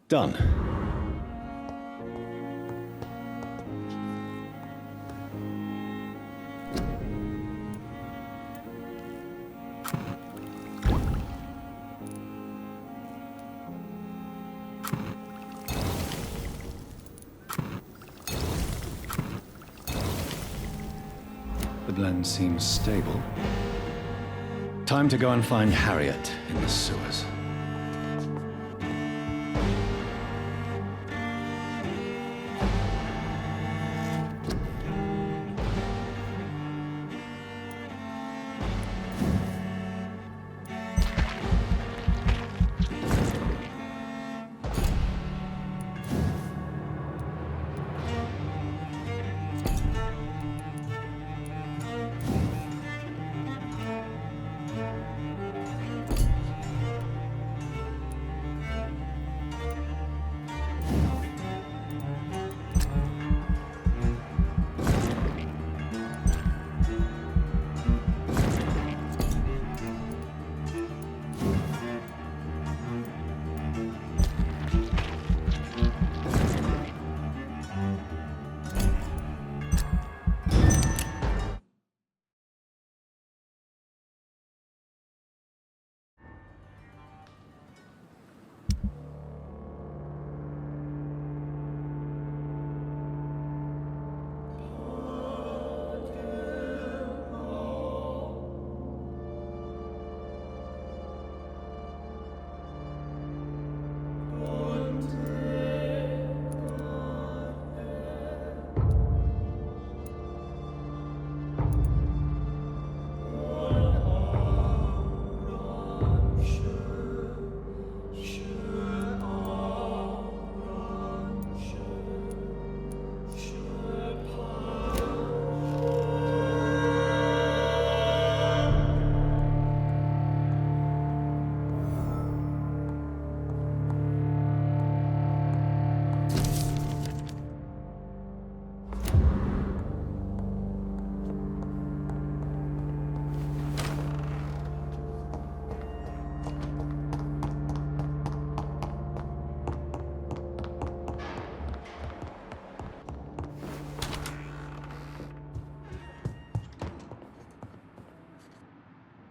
Done. The blend seems stable. Time to go and find Harriet in the sewers.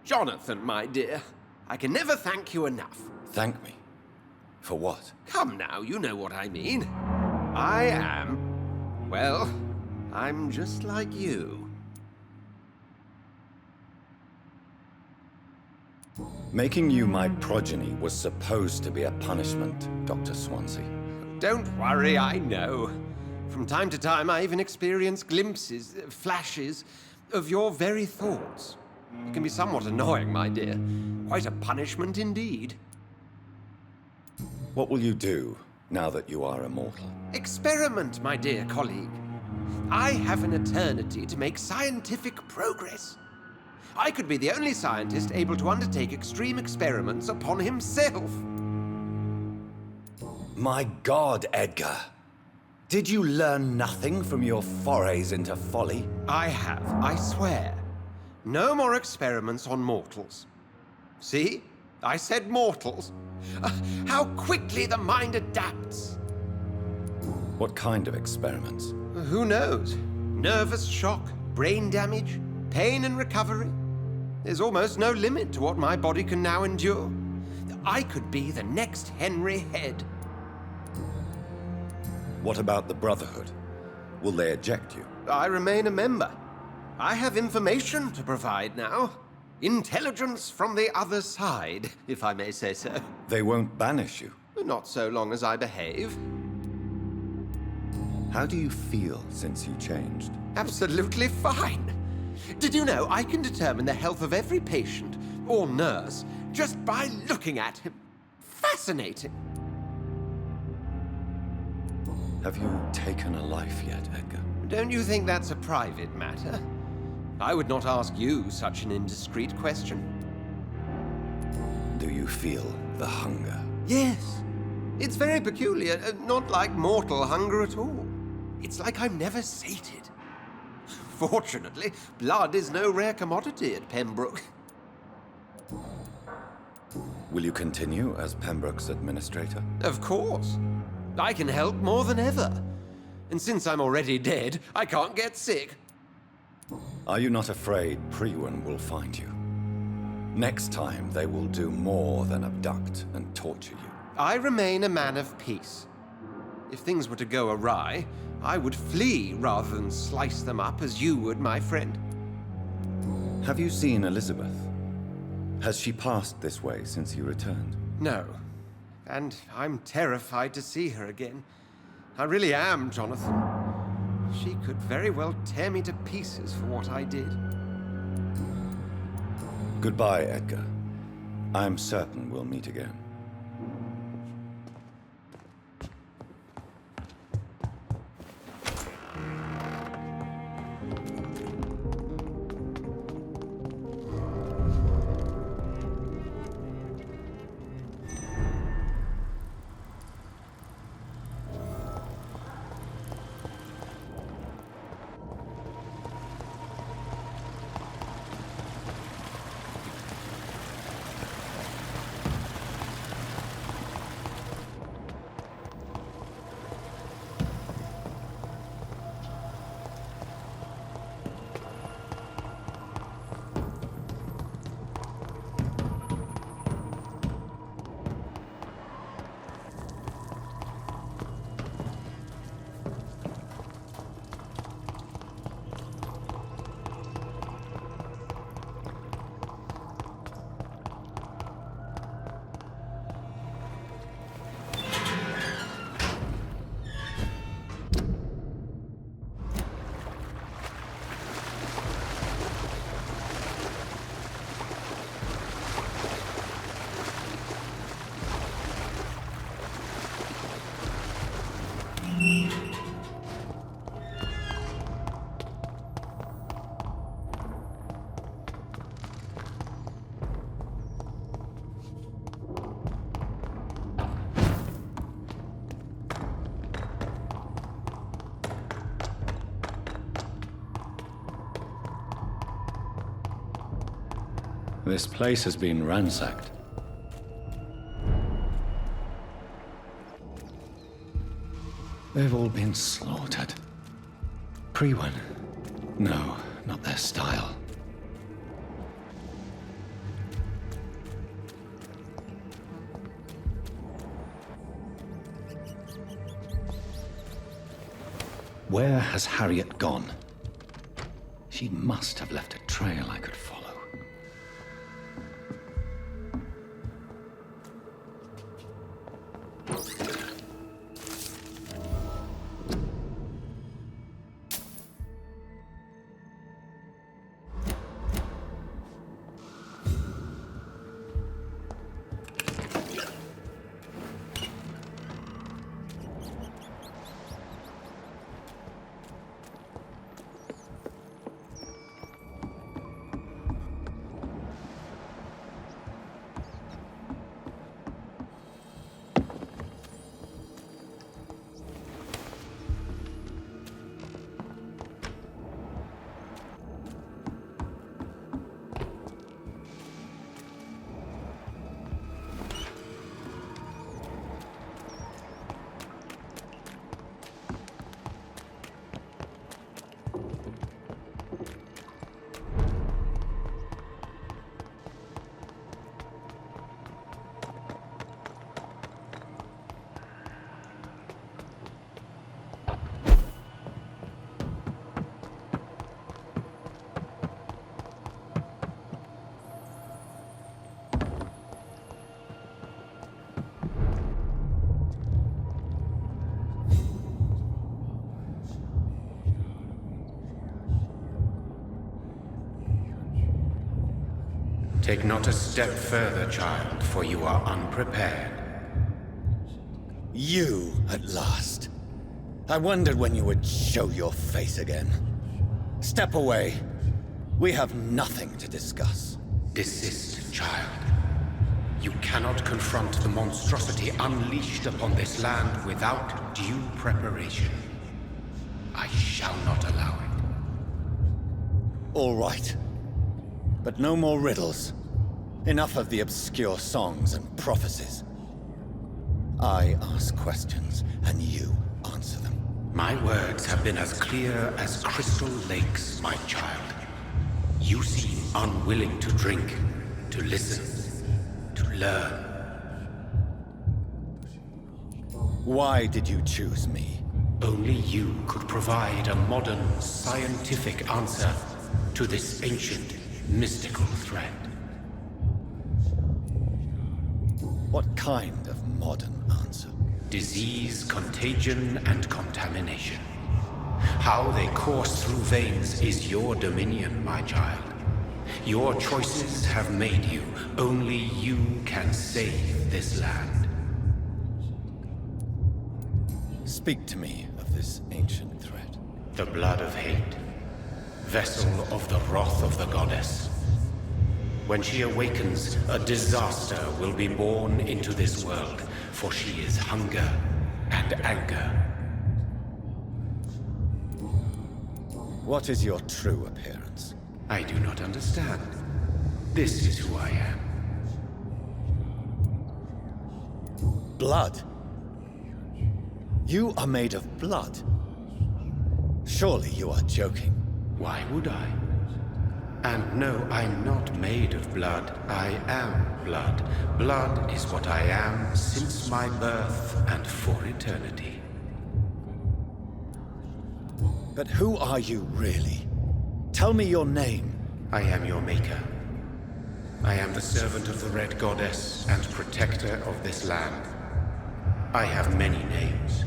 Jonathan, my dear, I can never thank you enough. Thank me? For what? Come now, you know what I mean. I am, well, I'm just like you. Making you my progeny was supposed to be a punishment, Dr. Swansea. Don't worry, I know. From time to time, I even experience glimpses, flashes, of your very thoughts. It can be somewhat annoying, my dear. Quite a punishment indeed. What will you do now that you are immortal? Experiment, my dear colleague. I have an eternity to make scientific progress. I could be the only scientist able to undertake extreme experiments upon himself. My God, Edgar. Did you learn nothing from your forays into folly? I have, I swear. No more experiments on mortals. See? I said mortals. How quickly the mind adapts. What kind of experiments? Who knows? Nervous shock, brain damage, pain and recovery. There's almost no limit to what my body can now endure. I could be the next Henry Head. What about the Brotherhood? Will they eject you? I remain a member. I have information to provide now. Intelligence from the other side, if I may say so. They won't banish you. Not so long as I behave. How do you feel since you changed? Absolutely fine. Did you know I can determine the health of every patient or nurse just by looking at him? Fascinating. Have you taken a life yet, Edgar? Don't you think that's a private matter? I would not ask you such an indiscreet question. Do you feel the hunger? Yes. It's very peculiar, not like mortal hunger at all. It's like I'm never sated. Fortunately, blood is no rare commodity at Pembroke. Will you continue as Pembroke's administrator? Of course. I can help more than ever. And since I'm already dead, I can't get sick. Are you not afraid Priwen will find you? Next time, they will do more than abduct and torture you. I remain a man of peace. If things were to go awry, I would flee rather than slice them up as you would, my friend. Have you seen Elizabeth? Has she passed this way since you returned? No. And I'm terrified to see her again. I really am, Jonathan. She could very well tear me to pieces for what I did. Goodbye, Edgar. I'm certain we'll meet again. This place has been ransacked. They've all been slaughtered. Priwen? No, not their style. Where has Harriet gone? She must have left a trail I could follow. Take not a step further, child, for you are unprepared. You, at last. I wondered when you would show your face again. Step away. We have nothing to discuss. Desist, child. You cannot confront the monstrosity unleashed upon this land without due preparation. I shall not allow it. All right. But no more riddles. Enough of the obscure songs and prophecies. I ask questions, and you answer them. My words have been as clear as crystal lakes, my child. You seem unwilling to drink, to listen, to learn. Why did you choose me? Only you could provide a modern, scientific answer to this ancient, mystical threat. What kind of modern answer? Disease, contagion, and contamination. How they course through veins is your dominion, my child. Your choices have made you. Only you can save this land. Speak to me of this ancient threat. The blood of hate. Vessel of the wrath of the goddess. When she awakens, a disaster will be born into this world, for she is hunger and anger. What is your true appearance? I do not understand. This is who I am. Blood? You are made of blood. Surely you are joking. Why would I? And no, I'm not made of blood. I am blood. Blood is what I am since my birth and for eternity. But who are you really? Tell me your name. I am your maker. I am the servant of the Red Goddess and protector of this land. I have many names.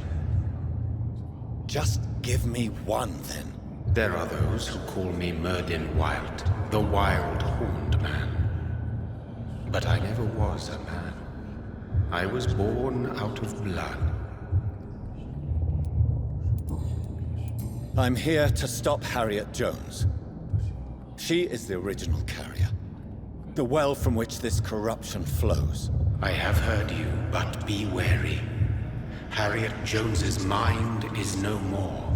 Just give me one, then. There are those who call me Myrddin Wild, the Wild Horned Man. But I never was a man. I was born out of blood. I'm here to stop Harriet Jones. She is the original carrier. The well from which this corruption flows. I have heard you, but be wary. Harriet Jones's mind is no more.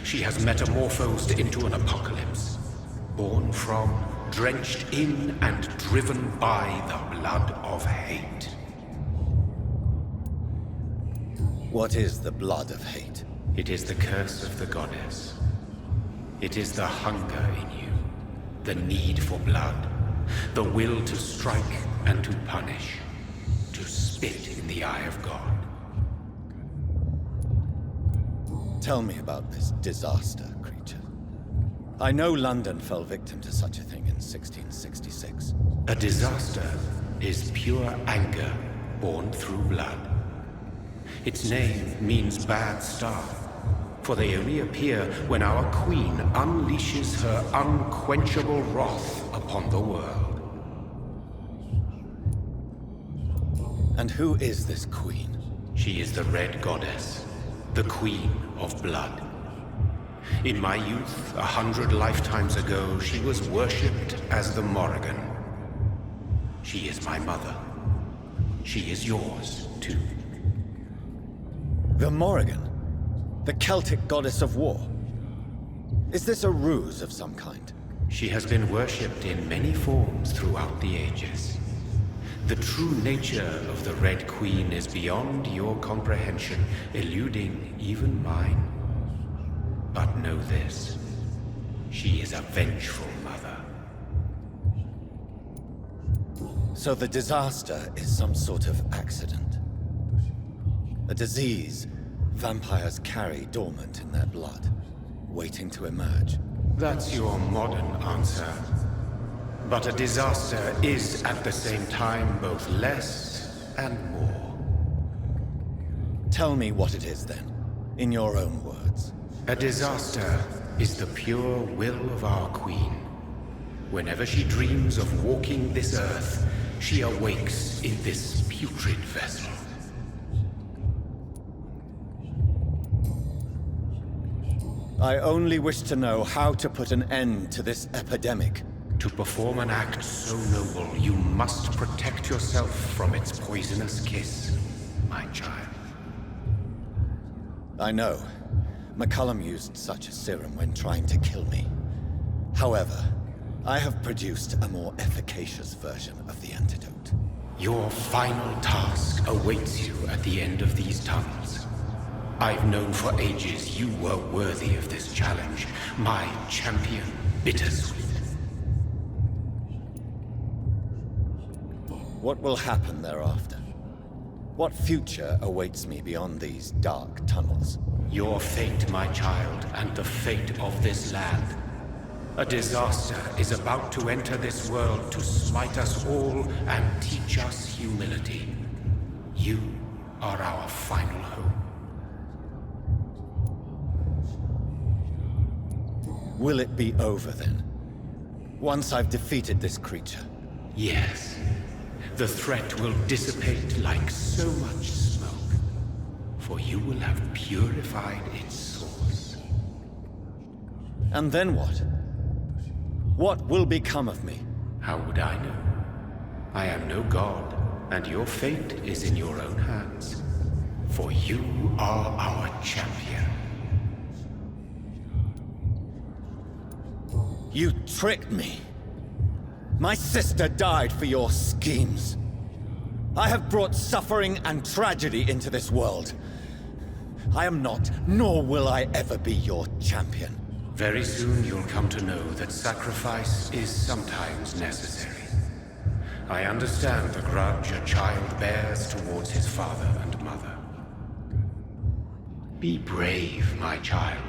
She has metamorphosed into an apocalypse. Born from, drenched in, and driven by the blood of hate. What is the blood of hate? It is the curse of the goddess. It is the hunger in you, the need for blood, the will to strike and to punish, to spit in the eye of God. Tell me about this disaster, creature. I know London fell victim to such a thing in 1666. A disaster is pure anger born through blood. Its name means bad star, for they only appear when our queen unleashes her unquenchable wrath upon the world. And who is this queen? She is the Red Goddess, the Queen of Blood. In my youth, 100 lifetimes ago, she was worshipped as the Morrigan. She is my mother. She is yours, too. The Morrigan? The Celtic goddess of war? Is this a ruse of some kind? She has been worshipped in many forms throughout the ages. The true nature of the Red Queen is beyond your comprehension, eluding even mine. But know this, she is a vengeful mother. So the disaster is some sort of accident. A disease vampires carry dormant in their blood, waiting to emerge. That's your modern answer. But a disaster is at the same time both less and more. Tell me what it is then, in your own words. A disaster is the pure will of our queen. Whenever she dreams of walking this earth, she awakes in this putrid vessel. I only wish to know how to put an end to this epidemic. To perform an act so noble, you must protect yourself from its poisonous kiss, my child. I know. McCullum used such a serum when trying to kill me. However, I have produced a more efficacious version of the antidote. Your final task awaits you at the end of these tunnels. I've known for ages you were worthy of this challenge, my champion, Bittersweet. What will happen thereafter? What future awaits me beyond these dark tunnels? Your fate, my child, and the fate of this land. A disaster is about to enter this world to smite us all and teach us humility. You are our final hope. Will it be over then? Once I've defeated this creature? Yes. The threat will dissipate like so much smoke, for you will have purified its source. And then what? What will become of me? How would I know? I am no god, and your fate is in your own hands. For you are our champion. You tricked me. My sister died for your schemes. I have brought suffering and tragedy into this world. I am not, nor will I ever be your champion. Very soon you'll come to know that sacrifice is sometimes necessary. I understand the grudge a child bears towards his father and mother. Be brave, my child.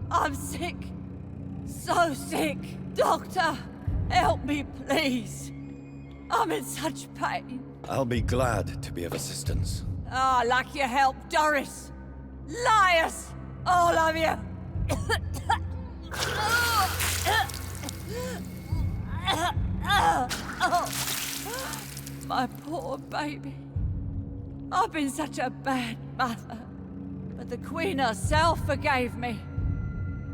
I'm sick. So sick. Doctor, help me, please. I'm in such pain. I'll be glad to be of assistance. Ah, like your help, Doris. Liars! All of you! My poor baby. I've been such a bad mother. But the Queen herself forgave me.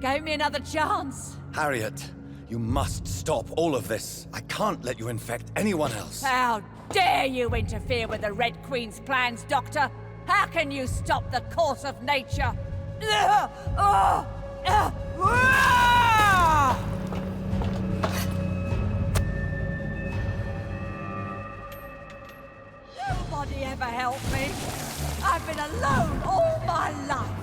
Gave me another chance. Harriet, you must stop all of this. I can't let you infect anyone else. How dare you interfere with the Red Queen's plans, Doctor? How can you stop the course of nature? Nobody ever helped me. I've been alone all my life.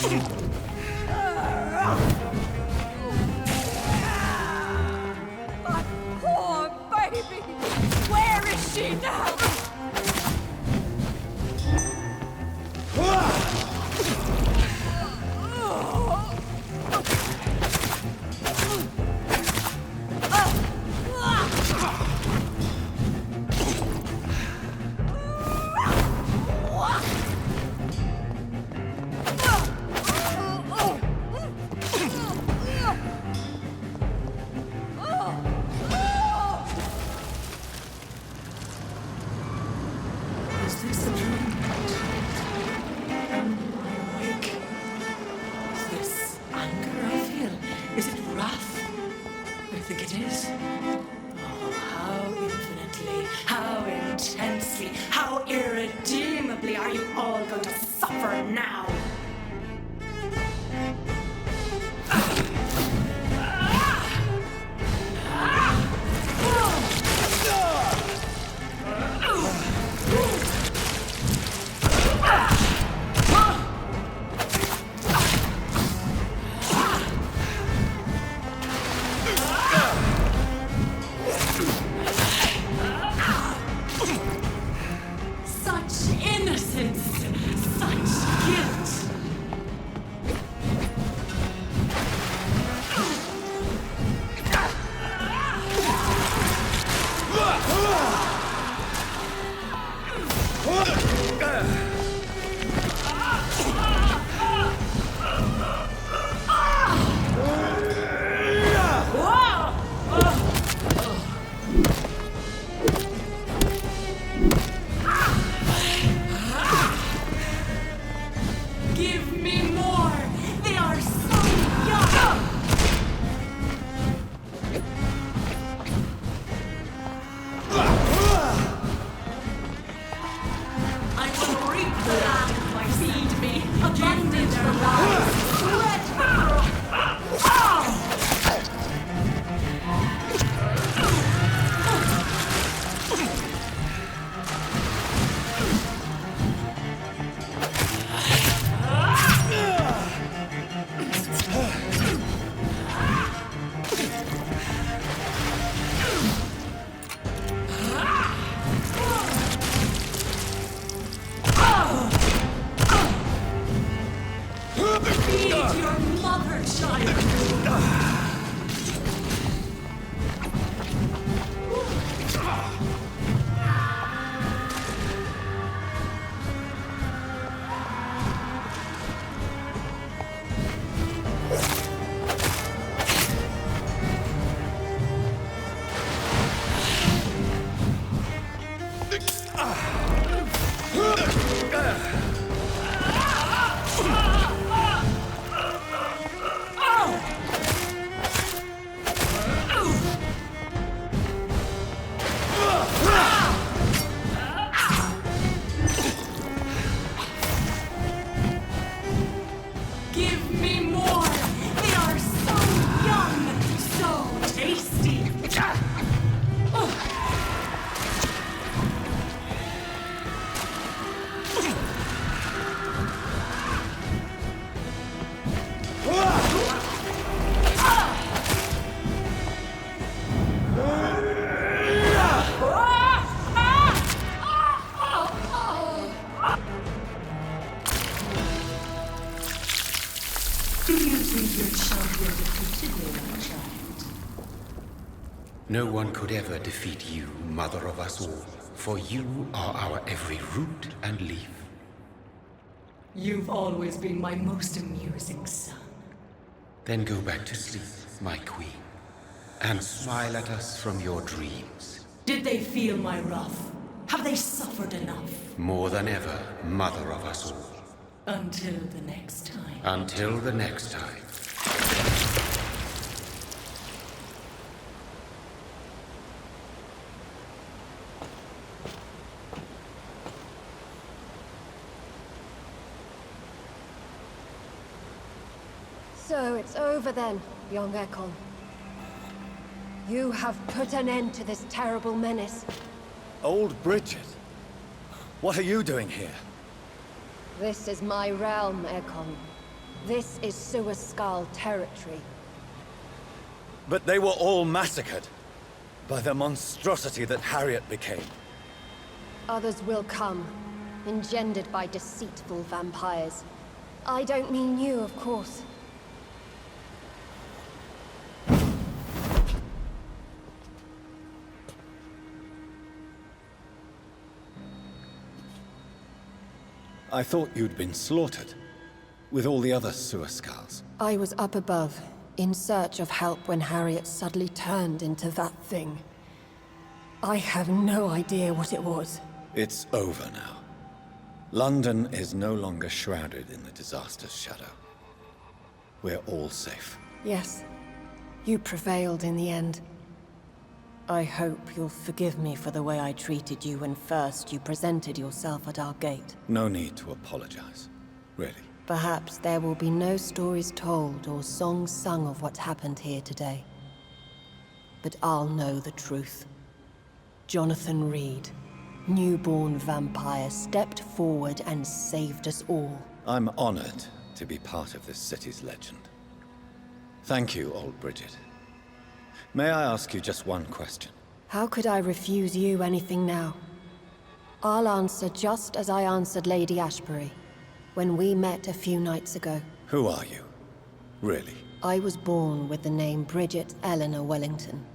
My poor baby! Where is she now? Is this a dream? Am I awake? Is this anger I feel? Is it wrath? I think it is. Oh, how infinitely, how intensely, how irredeemably are you all going to suffer now? Such innocence, such guilt. Give me more! They are so young! I will reap the land my seed me. Abundant their lives. Sweat feed your mother, child. Give me more! They are so young, so tasty! Do you think your champion defeated me, my child? No one could ever defeat you, mother of us all, for you are our every root and leaf. You've always been my most amusing son. Then go back to sleep, my queen, and smile at us from your dreams. Did they feel my wrath? Have they suffered enough? More than ever, mother of us all. Until the next time. Until the next time. So it's over then, young Ekon. You have put an end to this terrible menace. Old Bridget? What are you doing here? This is my realm, Ekon. This is Suascal territory. But they were all massacred by the monstrosity that Harriet became. Others will come, engendered by deceitful vampires. I don't mean you, of course. I thought you'd been slaughtered, with all the other Suascals. I was up above, in search of help when Harriet suddenly turned into that thing. I have no idea what it was. It's over now. London is no longer shrouded in the disaster's shadow. We're all safe. Yes, you prevailed in the end. I hope you'll forgive me for the way I treated you when first you presented yourself at our gate. No need to apologize, really. Perhaps there will be no stories told or songs sung of what happened here today. But I'll know the truth. Jonathan Reed, newborn vampire, stepped forward and saved us all. I'm honored to be part of this city's legend. Thank you, old Bridget. May I ask you just one question? How could I refuse you anything now? I'll answer just as I answered Lady Ashbury when we met a few nights ago. Who are you? Really? I was born with the name Bridget Eleanor Wellington.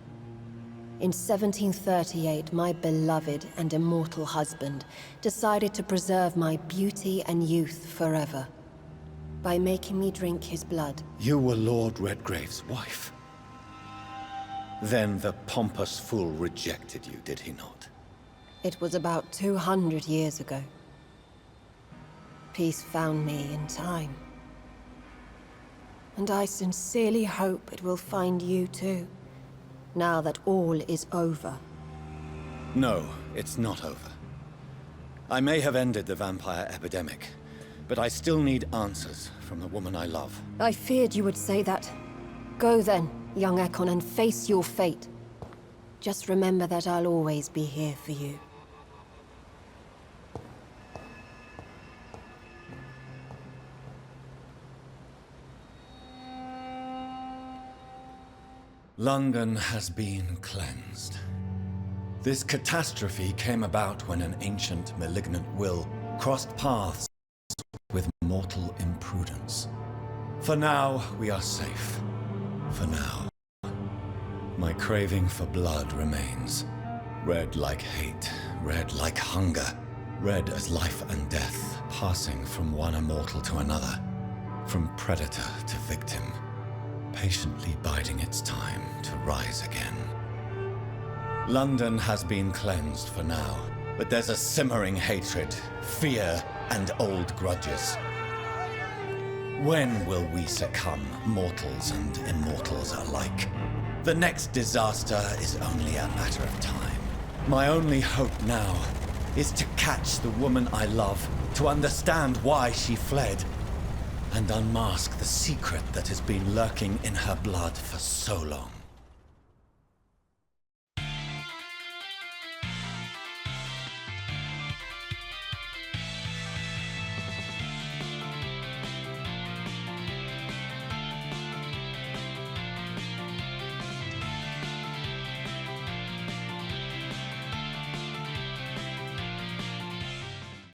In 1738, my beloved and immortal husband decided to preserve my beauty and youth forever by making me drink his blood. You were Lord Redgrave's wife. Then the pompous fool rejected you, did he not? It was about 200 years ago. Peace found me in time. And I sincerely hope it will find you too, now that all is over. No, it's not over. I may have ended the vampire epidemic, but I still need answers from the woman I love. I feared you would say that. Go then, young Ekon, and face your fate. Just remember that I'll always be here for you. London has been cleansed. This catastrophe came about when an ancient, malignant will crossed paths with mortal imprudence. For now, we are safe. For now. My craving for blood remains. Red like hate, red like hunger, red as life and death, passing from one immortal to another, from predator to victim, patiently biding its time to rise again. London has been cleansed for now, but there's a simmering hatred, fear, and old grudges. When will we succumb, mortals and immortals alike? The next disaster is only a matter of time. My only hope now is to catch the woman I love, to understand why she fled, and unmask the secret that has been lurking in her blood for so long.